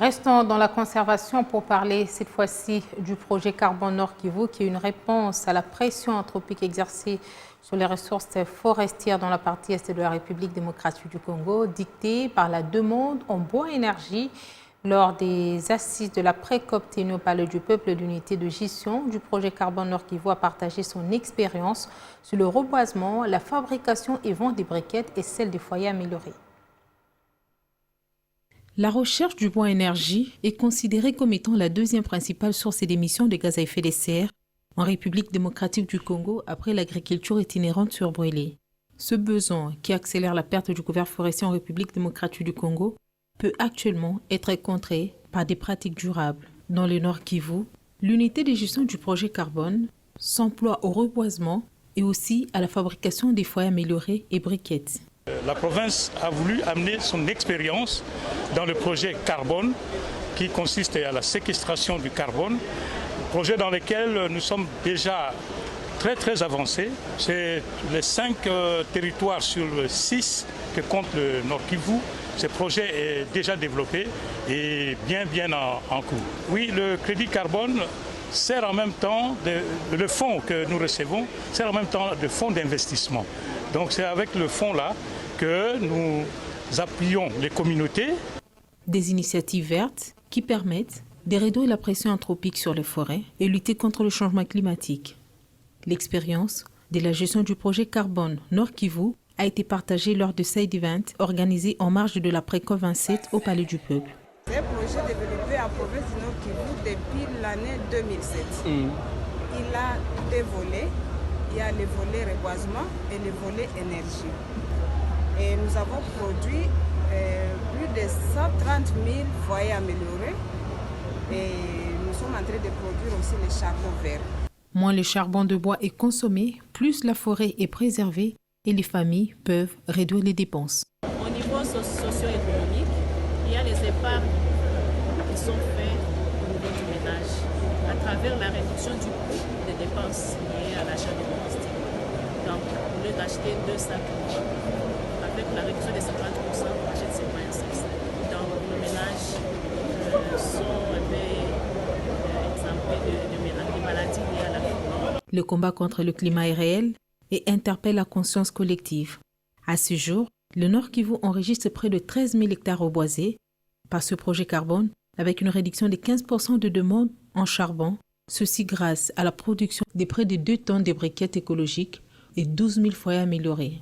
Restons dans la conservation pour parler cette fois-ci du projet Carbone Nord Kivu, qui est une réponse à la pression anthropique exercée sur les ressources forestières dans la partie est de la République démocratique du Congo, dictée par la demande en bois énergie lors des assises de la pré-COP tenue au Palais du Peuple. L'unité de gestion du projet Carbone Nord Kivu a partagé son expérience sur le reboisement, la fabrication et vente des briquettes et celle des foyers améliorés. La recherche du bois énergie est considérée comme étant la deuxième principale source d'émissions de gaz à effet de serre en République démocratique du Congo après l'agriculture itinérante surbrûlée. Ce besoin, qui accélère la perte du couvert forestier en République démocratique du Congo, peut actuellement être contré par des pratiques durables. Dans le Nord Kivu, l'unité de gestion du projet Carbone s'emploie au reboisement et aussi à la fabrication des foyers améliorés et briquettes. La province a voulu amener son expérience dans le projet Carbone qui consiste à la séquestration du carbone, projet dans lequel nous sommes déjà très avancés. C'est les 5 territoires sur 6 que compte le Nord Kivu. Ce projet est déjà développé et bien en cours. Oui, le crédit carbone sert en même temps, le fonds que nous recevons, sert en même temps de fonds d'investissement. Donc c'est avec le fonds-là que nous appuyons les communautés. Des initiatives vertes qui permettent de réduire la pression anthropique sur les forêts et lutter contre le changement climatique. L'expérience de la gestion du projet Carbone Nord Kivu a été partagée lors de Side Event organisé en marge de la pré-COP 27 au Palais du Peuple. C'est un projet développé en province du Nord Kivu depuis l'année 2007. Il a deux volets. Il y a le volet reboisement et le volet énergie. Et nous avons produit plus de 130 000 foyers améliorés. Et nous sommes en train de produire aussi le charbon vert. Moins le charbon de bois est consommé, plus la forêt est préservée et les familles peuvent réduire les dépenses. Au niveau socio-économique, il y a les épargnes qui sont faites au niveau du ménage à travers la réduction du coût des dépenses liées à l'achat de combustible. Donc, au lieu d'acheter 2 sacs, avec la réduction de 50%, on achète seulement un sac. Donc, nos ménages sont un peu exemptés de maladies liées à la famille. Le combat contre le climat est réel et interpelle la conscience collective. À ce jour, le Nord Kivu enregistre près de 13 000 hectares reboisés par ce projet carbone, avec une réduction de 15% de demande en charbon, ceci grâce à la production de près de 2 tonnes de briquettes écologiques et 12 000 foyers améliorés.